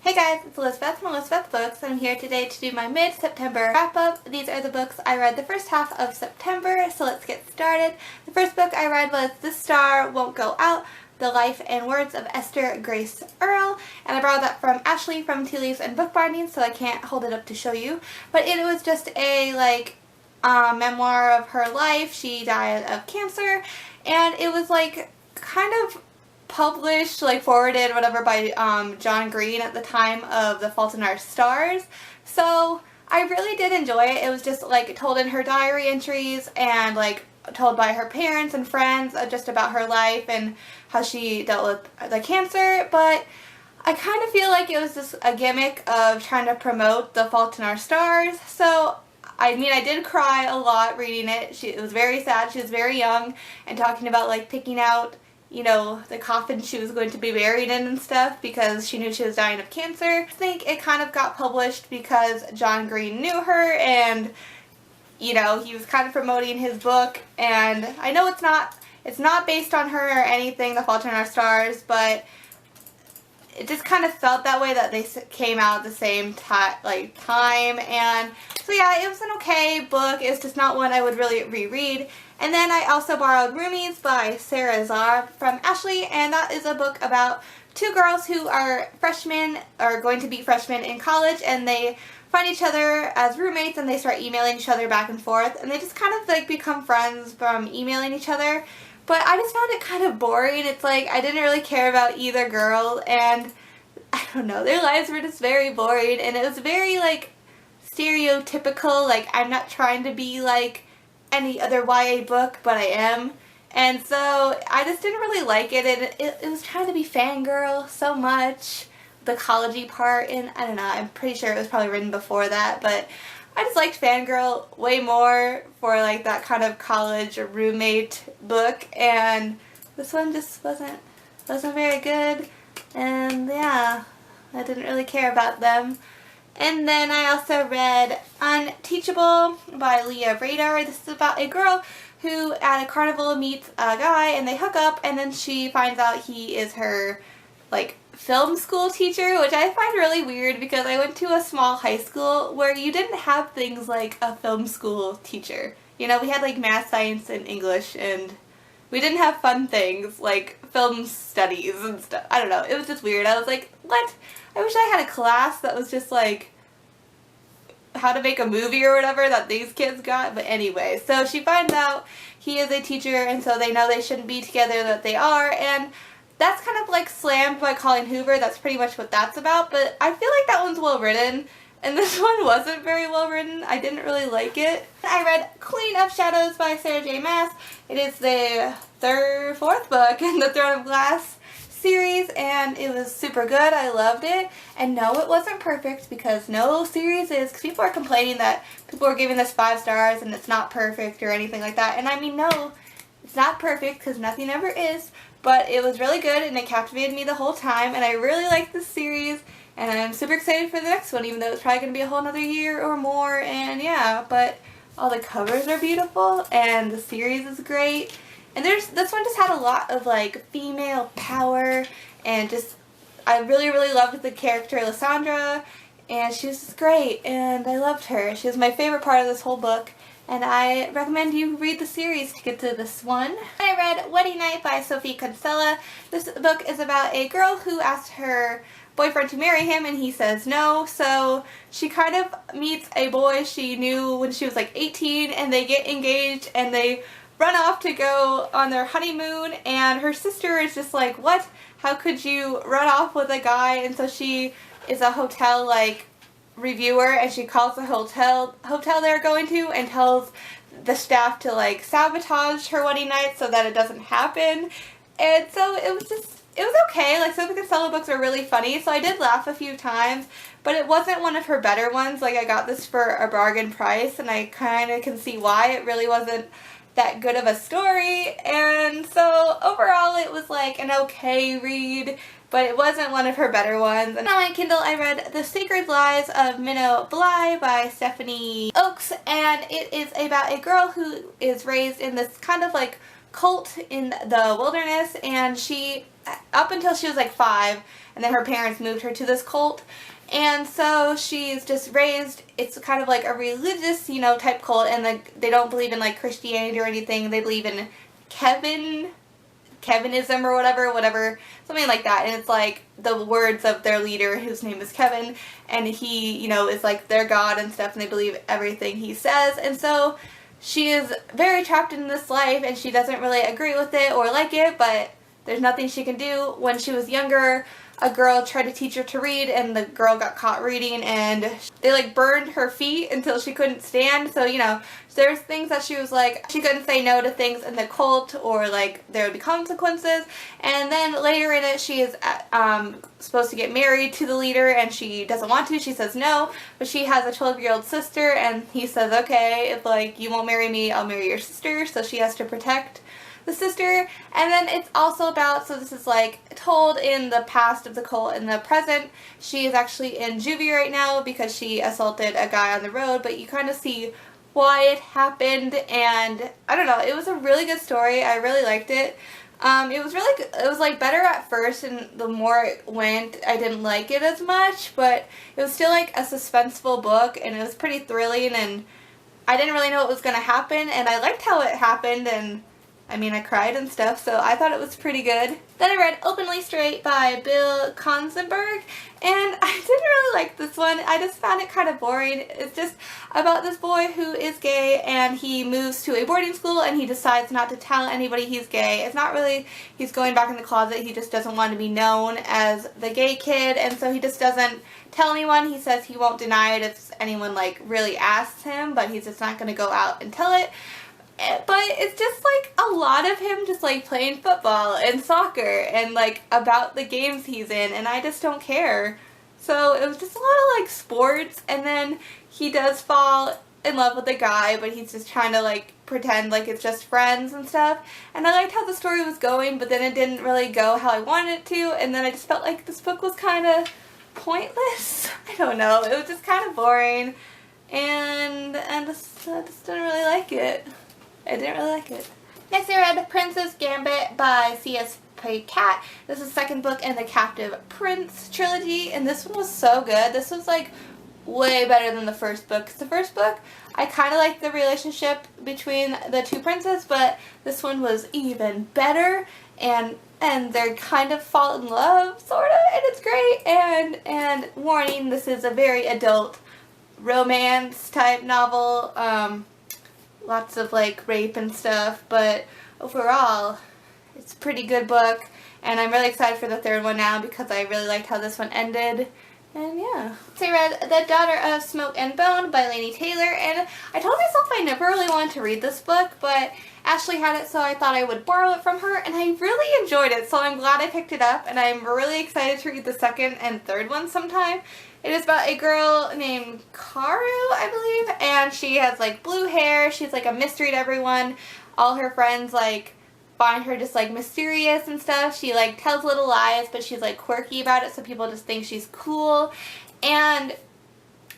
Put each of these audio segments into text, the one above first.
Hey guys, it's Elizabeth from Elizabeth Books, and I'm here today to do my mid-September wrap-up. These are the books I read the first half of September, so let's get started. The first book I read was The Star Won't Go Out, The Life and Words of Esther Grace Earle, and I borrowed that from Ashley from Tea Leaves and Bookbinding, so I can't hold it up to show you. But it was just a, memoir of her life. She died of cancer, and it was, kind of published, forwarded, whatever, by John Green at the time of The Fault in Our Stars. So I really did enjoy it. It was just told in her diary entries and told by her parents and friends just about her life and how she dealt with the cancer. But I kind of feel like it was just a gimmick of trying to promote The Fault in Our Stars. So I did cry a lot reading it. It was very sad. She was very young and talking about picking out the coffin she was going to be buried in and stuff because she knew she was dying of cancer. I think it kind of got published because John Green knew her and, he was kind of promoting his book, and I know it's not based on her or anything, The Fault in Our Stars, but it just kind of felt that way that they came out at the same time, and so yeah, it was an okay book. It's just not one I would really reread. And then I also borrowed Roomies by Sarah Zarr from Ashley, and that is a book about two girls who are freshmen, or going to be freshmen in college, and they find each other as roommates and they start emailing each other back and forth, and they just kind of become friends from emailing each other. But I just found it kind of boring. It's I didn't really care about either girl, and I don't know, their lives were just very boring, and it was very stereotypical. I'm not trying to be any other YA book, but I am. And so I just didn't really like it, and it was trying to be fangirl so much, the college-y part, and I don't know, I'm pretty sure it was probably written before that, but I just liked fangirl way more for that kind of college or roommate book, and this one just wasn't very good, and yeah, I didn't really care about them. And then I also read Unteachable by Leah Radar. This is about a girl who at a carnival meets a guy and they hook up, and then she finds out he is her film school teacher, which I find really weird because I went to a small high school where you didn't have things like a film school teacher. We had math, science, and English, and we didn't have fun things like film studies and stuff. I don't know. It was just weird. I was like, what? I wish I had a class that was just how to make a movie or whatever that these kids got. But anyway, so she finds out he is a teacher, and so they know they shouldn't be together, that they are, and that's kind of slammed by Colleen Hoover. That's pretty much what that's about, but I feel like that one's well written, and this one wasn't very well written. I didn't really like it. I read Queen of Shadows by Sarah J. Maas. It is the fourth book in the Throne of Glass series, and it was super good. I loved it. And no, it wasn't perfect, because no series is, because people are complaining that people are giving this 5 stars and it's not perfect or anything like that. And no, it's not perfect, because nothing ever is, but it was really good and it captivated me the whole time, and I really liked this series, and I'm super excited for the next one, even though it's probably going to be a whole another year or more. And yeah, but all the covers are beautiful and the series is great. And this one just had a lot of female power, and just I really, really loved the character Lysandra, and she was just great, and I loved her. She was my favorite part of this whole book, and I recommend you read the series to get to this one. I read Wedding Night by Sophie Kinsella. This book is about a girl who asked her boyfriend to marry him, and he says no, so she kind of meets a boy she knew when she was 18, and they get engaged, and they run off to go on their honeymoon, and her sister is just what? How could you run off with a guy? And so she is a hotel reviewer, and she calls the hotel they're going to and tells the staff to sabotage her wedding night so that it doesn't happen. And so it was okay. Sophie Kinsella books are really funny, so I did laugh a few times, but it wasn't one of her better ones. I got this for a bargain price, and I kind of can see why. It really wasn't that good of a story, and so overall it was an okay read, but it wasn't one of her better ones. And on my Kindle I read The Sacred Lies of Minutebly by Stephanie Oakes, and it is about a girl who is raised in this kind of cult in the wilderness, and she, up until she was like 5, and then her parents moved her to this cult. And so she's just raised, it's kind of like a religious, you know, type cult, and they don't believe in like Christianity or anything. They believe in Kevinism or whatever, something like that. And it's like the words of their leader, whose name is Kevin, and he, you know, is like their god and stuff, and they believe everything he says. And so she is very trapped in this life, and she doesn't really agree with it or like it, but there's nothing she can do. When she was younger, a girl tried to teach her to read, and the girl got caught reading, and they like burned her feet until she couldn't stand. So, you know, there's things that she was like, she couldn't say no to things in the cult, or like there would be consequences. And then later in it, she is supposed to get married to the leader, and she doesn't want to. She says no, but she has a 12-year-old sister, and he says, okay, if like you won't marry me, I'll marry your sister. So she has to protect the sister. And then it's also about, so this is like told in the past of the cult. In the present, she is actually in juvie right now because she assaulted a guy on the road, but you kind of see why it happened. And I don't know, it was a really good story. I really liked it. It was really good. It was like better at first, and the more it went, I didn't like it as much, but it was still like a suspenseful book, and it was pretty thrilling, and I didn't really know what was going to happen, and I liked how it happened, and I mean, I cried and stuff, so I thought it was pretty good. Then I read Openly Straight by Bill Konzenberg, and I didn't really like this one. I just found it kind of boring. It's just about this boy who is gay, and he moves to a boarding school, and he decides not to tell anybody he's gay. It's not really he's going back in the closet. He just doesn't want to be known as the gay kid, and so he just doesn't tell anyone. He says he won't deny it if anyone like really asks him, but he's just not going to go out and tell it. But it's just like a lot of him just like playing football and soccer and like about the games he's in, and I just don't care. So it was just a lot of like sports, and then he does fall in love with a guy, but he's just trying to like pretend like it's just friends and stuff. And I liked how the story was going, but then it didn't really go how I wanted it to, and then I just felt like this book was kind of pointless. I don't know, it was just kind of boring, and I just didn't really like it. I didn't really like it. Next I read Princess Gambit by C.S. Cat. This is the second book in the Captive Prince trilogy, and this one was so good. This was like way better than the first book. 'Cause the first book, I kind of liked the relationship between the two princes, but this one was even better, and they kind of fall in love, sort of, and it's great. And warning, this is a very adult romance type novel. Lots of like rape and stuff, but overall it's a pretty good book, and I'm really excited for the third one now because I really liked how this one ended. And yeah. So I read The Daughter of Smoke and Bone by Laini Taylor, and I told myself I never really wanted to read this book, but Ashley had it, so I thought I would borrow it from her, and I really enjoyed it, so I'm glad I picked it up, and I'm really excited to read the second and third one sometime. It is about a girl named Karu, I believe, and she has like blue hair. She's like a mystery to everyone. All her friends like find her just like mysterious and stuff. She like tells little lies, but she's like quirky about it, so people just think she's cool. And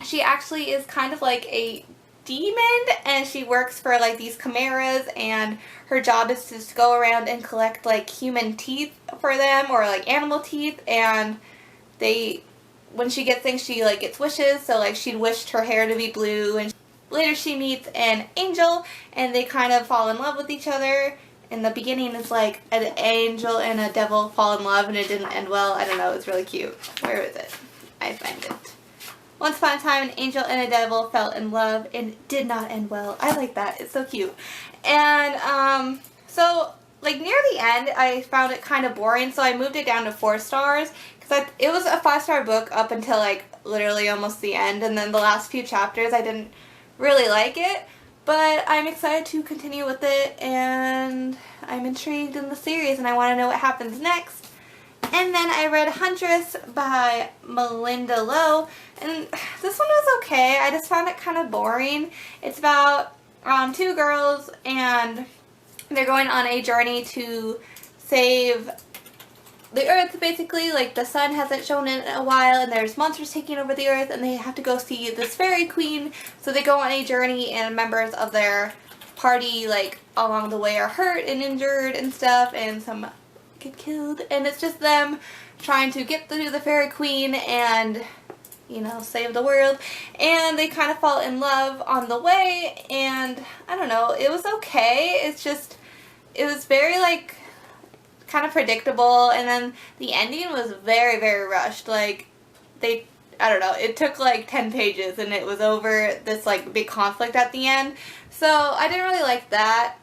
she actually is kind of like a demon, and she works for like these chimeras, and her job is to just go around and collect like human teeth for them, or like animal teeth, and when she gets things, she like gets wishes. So like she'd wished her hair to be blue, and later she meets an angel, and they kind of fall in love with each other. In the beginning, it's like an angel and a devil fall in love, and it didn't end well. I don't know, it's really cute. Where is it? I find it. Once upon a time, an angel and a devil fell in love, and it did not end well. I like that. It's so cute. And so like near the end, I found it kind of boring, so I moved it down to 4 stars. Because it was a 5-star book up until like literally almost the end, and then the last few chapters I didn't really like it, but I'm excited to continue with it, and I'm intrigued in the series, and I want to know what happens next. And then I read Huntress by Melinda Lowe, and this one was okay. I just found it kind of boring. It's about 2 girls, and they're going on a journey to save the earth, basically. Like the sun hasn't shown in a while, and there's monsters taking over the earth, and they have to go see this fairy queen. So they go on a journey, and members of their party like along the way are hurt and injured and stuff, and some get killed, and it's just them trying to get to the Fairy Queen and, you know, save the world. And they kind of fall in love on the way, and I don't know, it was okay. It's just, it was very like kind of predictable, and then the ending was very, very rushed. Like, I don't know, it took like 10 pages and it was over this like big conflict at the end. So I didn't really like that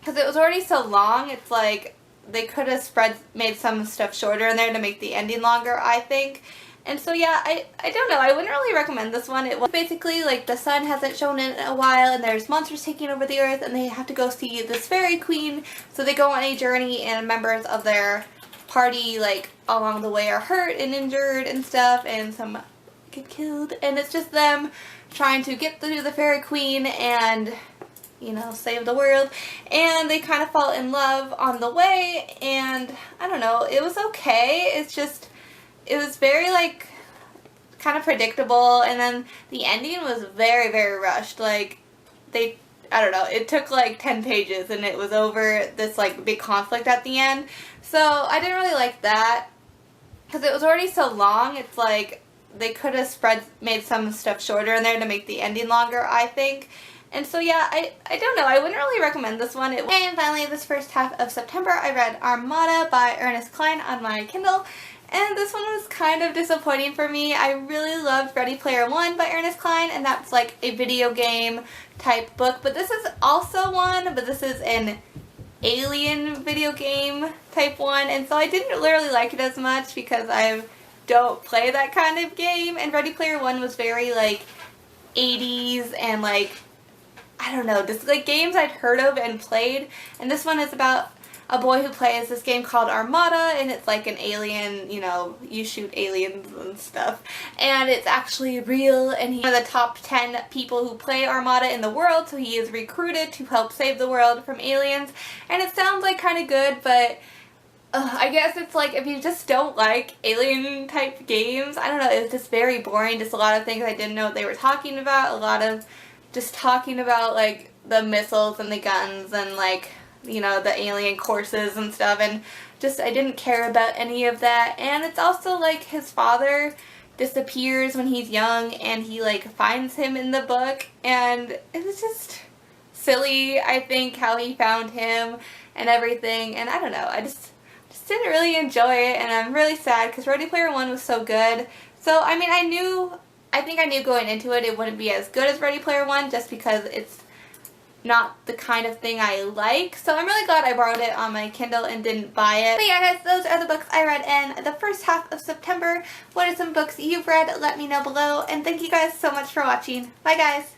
because it was already so long. It's like they could have made some stuff shorter in there to make the ending longer, I think. And so yeah, I don't know, I wouldn't really recommend this one. It was basically like the sun hasn't shown in a while and there's monsters taking over the earth and they have to go see this Fairy Queen. So they go on a journey and members of their party like along the way are hurt and injured and stuff, and some get killed, and it's just them trying to get to the Fairy Queen and, you know, save the world. And they kind of fall in love on the way, and I don't know, it was okay. It's just, it was very like kind of predictable, and then the ending was very, very rushed. Like, I don't know, it took like 10 pages and it was over this like big conflict at the end. So I didn't really like that because it was already so long. It's like they could have made some stuff shorter in there to make the ending longer, I think. And so yeah, I don't know, I wouldn't really recommend this one. And finally, this first half of September, I read Armada by Ernest Cline on my Kindle. And this one was kind of disappointing for me. I really loved Ready Player One by Ernest Cline, and that's like a video game type book. But this is also one, but this is an alien video game type one. And so I didn't really like it as much because I don't play that kind of game. And Ready Player One was very like 80s and like, I don't know, just like games I'd heard of and played. And this one is about a boy who plays this game called Armada, and it's like an alien, you know, you shoot aliens and stuff. And it's actually real, and he's one of the top 10 people who play Armada in the world, so he is recruited to help save the world from aliens. And it sounds like kind of good, but I guess it's like if you just don't like alien type games, I don't know, it's just very boring. Just a lot of things I didn't know what they were talking about. A lot of just talking about like the missiles and the guns and like, you know, the alien courses and stuff, and just I didn't care about any of that. And it's also like his father disappears when he's young and he like finds him in the book, and it was just silly, I think, how he found him and everything. And I don't know, I just didn't really enjoy it, and I'm really sad because Ready Player One was so good. So I mean, I think I knew going into it wouldn't be as good as Ready Player One just because it's not the kind of thing I like. So I'm really glad I borrowed it on my Kindle and didn't buy it. But yeah, guys, those are the books I read in the first half of September. What are some books you've read? Let me know below. And thank you guys so much for watching. Bye, guys.